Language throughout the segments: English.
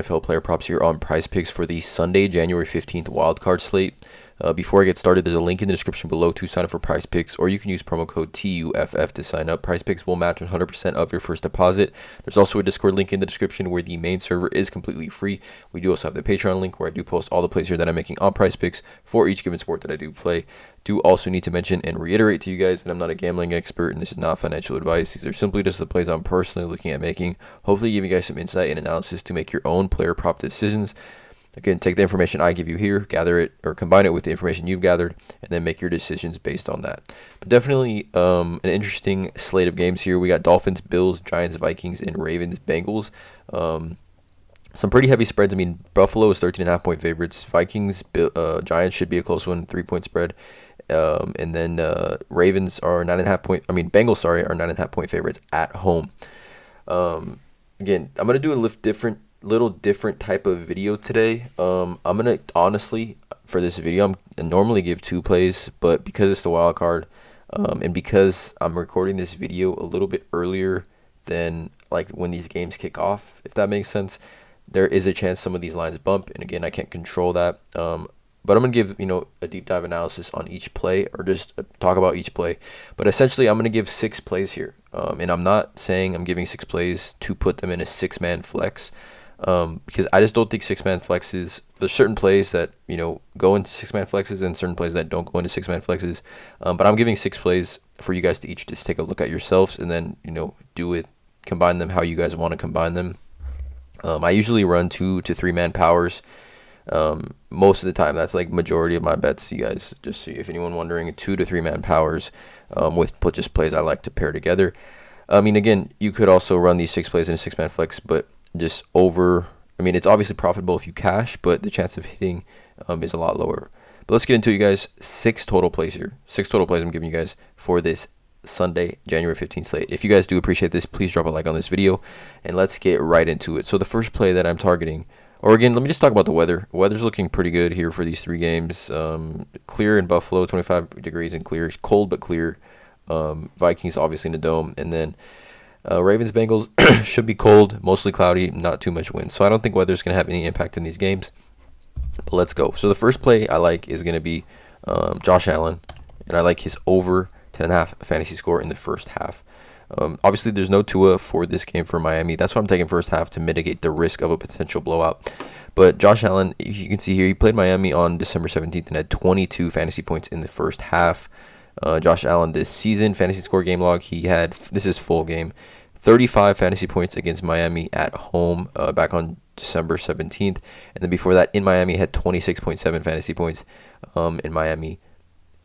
NFL player props here on PrizePicks for the Sunday, January 15th wildcard slate. Before I get started, there's a link in the description below to sign up for PrizePicks, or you can use promo code TUFF to sign up. PrizePicks will match 100% of your first deposit. There's also a Discord link in the description where the main server is completely free. We do also have the Patreon link where I do post all the plays here that I'm making on PrizePicks for each given sport that I do play. Do also need to mention and reiterate to you guys that I'm not a gambling expert and this is not financial advice. These are simply just the plays I'm personally looking at making. Hopefully give you guys some insight and analysis to make your own player prop decisions. Again, take the information I give you here, gather it or combine it with the information you've gathered, and then make your decisions based on that. But definitely an interesting slate of games here. We got Dolphins, Bills, Giants, Vikings, and Ravens, Bengals. Some pretty heavy spreads. I mean, Buffalo is 13.5-point favorites. Vikings, Giants should be a close one, 3-point spread. And then Ravens are 9.5-point. I mean, Bengals, sorry, are 9.5-point favorites at home. Again, I'm gonna do a little different type of video today. I'm gonna honestly, for this video, I normally give 2 plays, but because it's the wild card, and because I'm recording this video a little bit earlier than like when these games kick off, if that makes sense, there is a chance some of these lines bump, and again, I can't control that. But I'm going to give, a deep dive analysis on each play, or just talk about each play. But essentially, I'm going to give 6 plays here. And I'm not saying I'm giving 6 plays to put them in a 6-man flex, because I just don't think 6-man flexes, there's certain plays that, go into 6-man flexes and certain plays that don't go into 6-man flexes. But I'm giving 6 plays for you guys to each just take a look at yourselves and then, combine them how you guys want to combine them. I usually run 2 to 3-man powers. Most of the time, that's like majority of my bets, you guys, just so if anyone wondering, 2 to 3-man powers, with just plays I like to pair together. I mean, again, you could also run these 6 plays in a 6-man flex, but it's obviously profitable if you cash, but the chance of hitting, is a lot lower. But let's get into it, you guys. 6 total plays here. 6 total plays I'm giving you guys for this Sunday, January 15th slate. If you guys do appreciate this, please drop a like on this video, and let's get right into it. So the first play that I'm targeting, or again, let me just talk about the weather. Weather's looking pretty good here for these 3 games. Clear in Buffalo, 25 degrees and clear. Cold but clear. Vikings obviously in the dome. And then Ravens, Bengals should be cold, mostly cloudy, not too much wind. So I don't think weather's going to have any impact in these games. But let's go. So the first play I like is going to be Josh Allen. And I like his over 10.5 fantasy score in the first half. Obviously, there's no Tua for this game for Miami. That's why I'm taking first half to mitigate the risk of a potential blowout. But Josh Allen, you can see here, he played Miami on December 17th and had 22 fantasy points in the first half. Josh Allen this season, fantasy score game log, this is full game, 35 fantasy points against Miami at home back on December 17th. And then before that, in Miami, had 26.7 fantasy points in Miami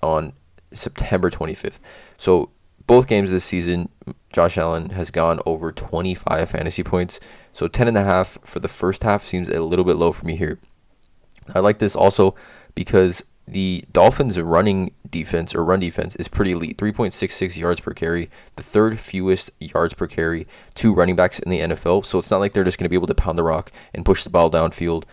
on September 25th. So both games this season, Josh Allen has gone over 25 fantasy points. So 10.5 for the first half seems a little bit low for me here. I like this also because the Dolphins' run defense is pretty elite. 3.66 yards per carry, the 3rd fewest yards per carry to running backs in the NFL. So it's not like they're just going to be able to pound the rock and push the ball downfield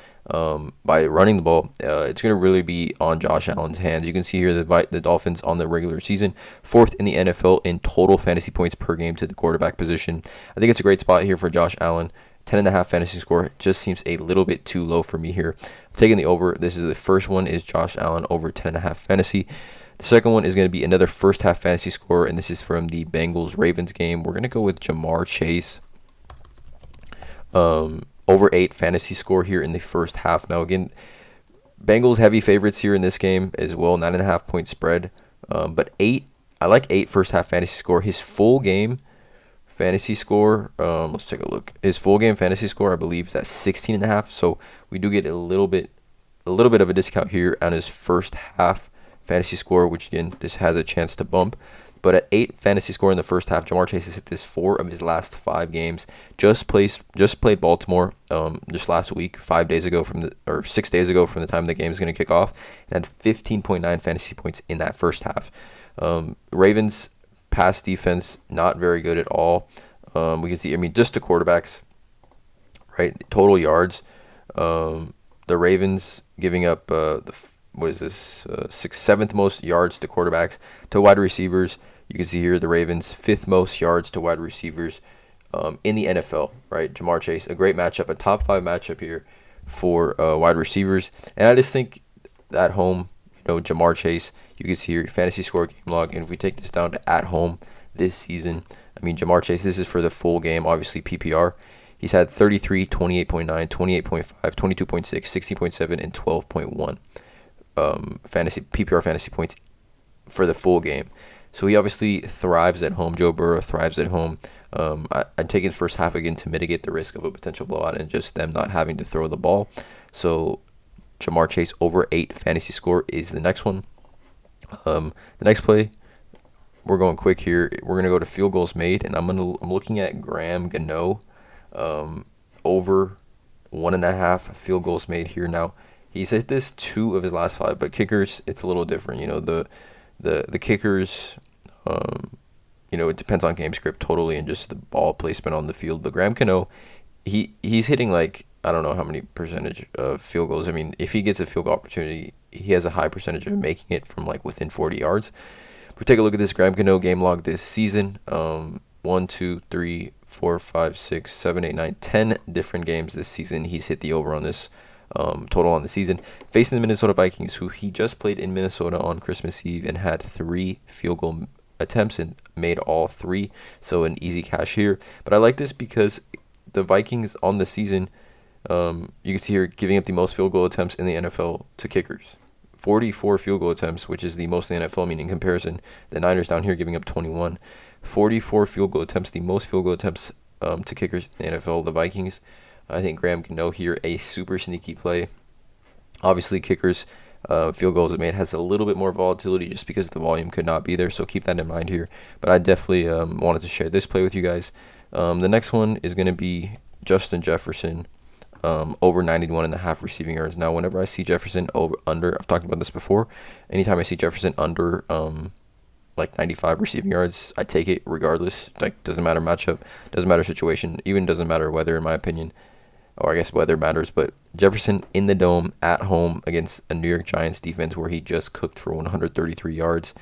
by running the ball. It's going to really be on Josh Allen's hands. You can see here the Dolphins on the regular season, 4th in the NFL in total fantasy points per game to the quarterback position. I think it's a great spot here for Josh Allen. 10.5 fantasy score just seems a little bit too low for me here. I'm taking the over. This is the first one is Josh Allen over 10.5 fantasy. The second one is going to be another first half fantasy score, and this is from the Bengals-Ravens game. We're going to go with Jamar Chase. Over 8 fantasy score here in the first half. Now, again, Bengals heavy favorites here in this game as well, 9.5-point spread. But 8, I like 8 first half fantasy score. His full game fantasy score, let's take a look. His full game fantasy score, I believe, is at 16.5. So we do get a little bit of a discount here on his first half fantasy score, which again, this has a chance to bump. But at 8 fantasy score in the first half, Jamar Chase has hit this 4 of his last 5 games. Just played Baltimore just last week, 6 days ago from the time the game is going to kick off, and had 15.9 fantasy points in that first half. Ravens pass defense not very good at all. We can see, just the quarterbacks, right? Total yards. The Ravens giving up seventh most yards to quarterbacks. To wide receivers, you can see here the Ravens 5th most yards to wide receivers. in the NFL, right? Jamar Chase, a great matchup, a top 5 matchup here for wide receivers. And I just think at home, Jamar Chase, you can see here fantasy score game log. And if we take this down to at home this season, I mean, Jamar Chase, this is for the full game, obviously PPR. He's had 33, 28.9, 28.5, 22.6, 16.7, and 12.1 fantasy PPR fantasy points for the full game. So he obviously thrives at home. Joe Burrow thrives at home. I'd take his first half again to mitigate the risk of a potential blowout and just them not having to throw the ball. So Jamar Chase over 8 fantasy score is the next one. The next play, we're going quick here. We're gonna go to field goals made, and I'm looking at Graham Gano over 1.5 field goals made here. Now he's hit this 2 of his last 5, but kickers, it's a little different. The kickers, it depends on game script totally and just the ball placement on the field. But Graham Cano, he's hitting like, I don't know how many percentage of field goals. I mean, if he gets a field goal opportunity, he has a high percentage of making it from like within 40 yards. But take a look at this Graham Cano game log this season. 1, 2, 3, 4, 5, 6, 7, 8, 9, 10 different games this season. He's hit the over on this. Total on the season, facing the Minnesota Vikings, who he just played in Minnesota on Christmas Eve and had 3 field goal attempts and made all 3, so an easy cash here. But I like this because the Vikings on the season, you can see here, giving up the most field goal attempts in the NFL to kickers. 44 field goal attempts, which is the most in the NFL, meaning in comparison, the Niners down here giving up 21. 44 field goal attempts, the most field goal attempts to kickers in the NFL, the Vikings. I think Graham Cano here, a super sneaky play. Obviously, kickers, field goals made has a little bit more volatility just because the volume could not be there, so keep that in mind here. But I definitely wanted to share this play with you guys. The next one is going to be Justin Jefferson over 91.5 receiving yards. Now, whenever I see Jefferson under, I've talked about this before, anytime I see Jefferson under like 95 receiving yards, I take it regardless. Like, doesn't matter matchup, doesn't matter situation, even doesn't matter weather, in my opinion. Or I guess weather matters, but Jefferson in the dome at home against a New York Giants defense where he just cooked for 133 yards.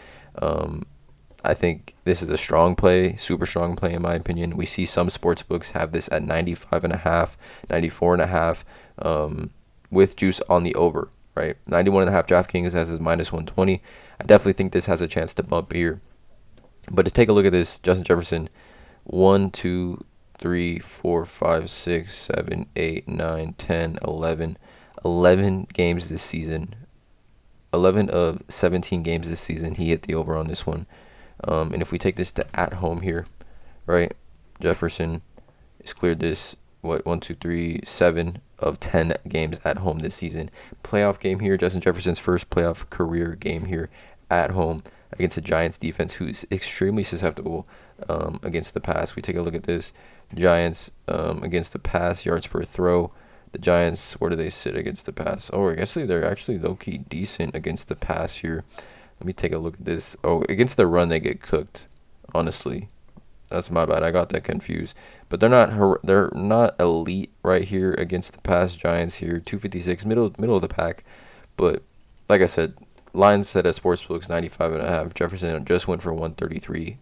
I think this is a strong play, super strong play in my opinion. We see some sports books have this at 95.5, 94.5, with juice on the over, right? 91.5 DraftKings has a minus 120. I definitely think this has a chance to bump here. But to take a look at this, Justin Jefferson, 1, 2, 3, 4, 5, 6, 7, 8, 9, 10, 11 games this season. 11 of 17 games this season, he hit the over on this one. And if we take this to at home here, right, Jefferson has cleared this, 1, 2, 3, 7 of 10 games at home this season. Playoff game here, Justin Jefferson's first playoff career game here at home against the Giants defense, who's extremely susceptible against the pass. We take a look at this. Giants against the pass, yards per throw. The Giants, where do they sit against the pass? Oh, I guess they're actually low-key decent against the pass here. Let me take a look at this. Oh, against the run, they get cooked, honestly. That's my bad. I got that confused. But they're not elite right here against the pass. Giants here, 256, middle of the pack. But like I said, lines set at Sportsbooks 95.5. Jefferson just went for 133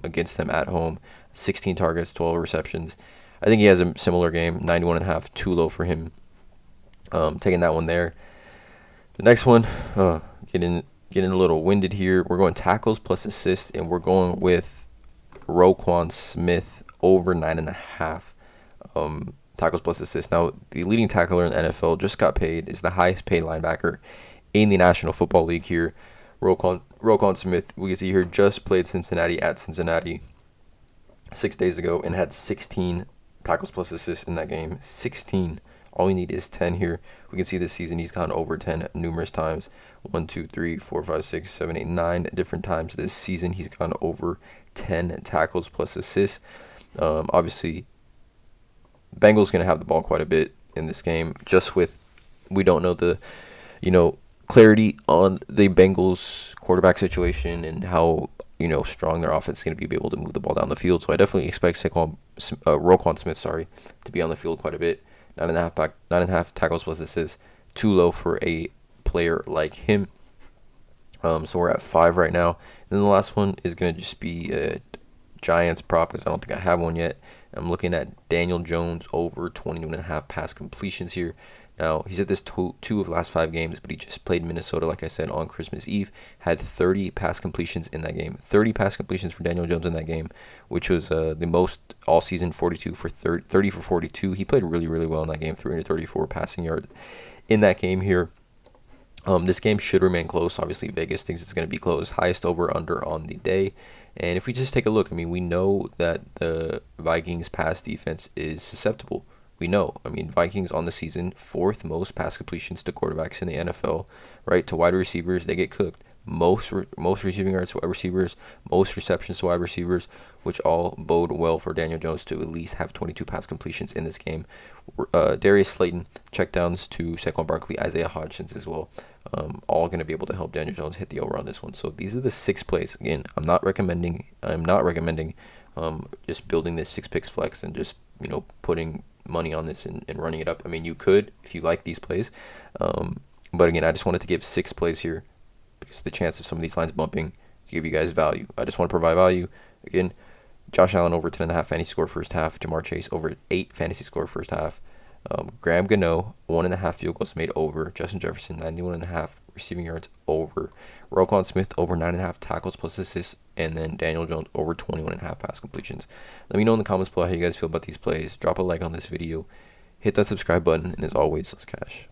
against them at home. 16 targets, 12 receptions. I think he has a similar game. 91.5, too low for him. Taking that one there. The next one, getting a little winded here. We're going tackles plus assists, and we're going with Roquan Smith over 9.5 tackles plus assists. Now, the leading tackler in the NFL just got paid, is the highest paid linebacker in the National Football League here. Roquan Smith, we can see here, just played Cincinnati at Cincinnati 6 days ago and had 16 tackles plus assists in that game. 16. All we need is 10 here. We can see this season he's gone over 10 numerous times. 1, 2, 3, 4, 5, 6, 7, 8, 9 different times this season. He's gone over 10 tackles plus assists. Obviously, Bengals going to have the ball quite a bit in this game. Just with, we don't know the, clarity on the Bengals quarterback situation and how, strong their offense is going to be able to move the ball down the field. So I definitely expect Roquan Smith, to be on the field quite a bit. 9.5 tackles plus assists, too low for a player like him. So we're at 5 right now. And then the last one is going to just be a Giants prop, because I don't think I have one yet. I'm looking at Daniel Jones over 21.5 pass completions here. Now, he's at this two of the last 5 games, but he just played Minnesota, like I said, on Christmas Eve. Had 30 pass completions in that game. 30 pass completions for Daniel Jones in that game, which was the most all season, 42 for 30 for 42. He played really, really well in that game, 334 passing yards in that game here. This game should remain close. Obviously, Vegas thinks it's going to be close. Highest over/under on the day. And if we just take a look, I mean, we know that the Vikings pass defense is susceptible. We know. I mean, Vikings on the season, 4th most pass completions to quarterbacks in the NFL, right? To wide receivers, they get cooked. Most receiving yards to wide receivers, most receptions to wide receivers, which all bode well for Daniel Jones to at least have 22 pass completions in this game. Darius Slayton, checkdowns to Saquon Barkley, Isaiah Hodgins as well. All going to be able to help Daniel Jones hit the over on this one. So these are the 6 plays. Again, I'm not recommending just building this 6 picks flex and just putting money on this and running it up. I mean, you could if you like these plays, but again, I just wanted to give 6 plays here because the chance of some of these lines bumping to give you guys value. I just want to provide value. Again, Josh Allen over 10.5 fantasy score first half. Jamar Chase over 8 fantasy score first half. Graham Gano 1.5 field goals made over. Justin Jefferson 91.5 receiving yards over. Roquan Smith over 9.5 tackles plus assists, and then Daniel Jones over 21.5 pass completions. Let me know in the comments below how you guys feel about these plays. Drop a like on this video, hit that subscribe button, and as always, let's cash.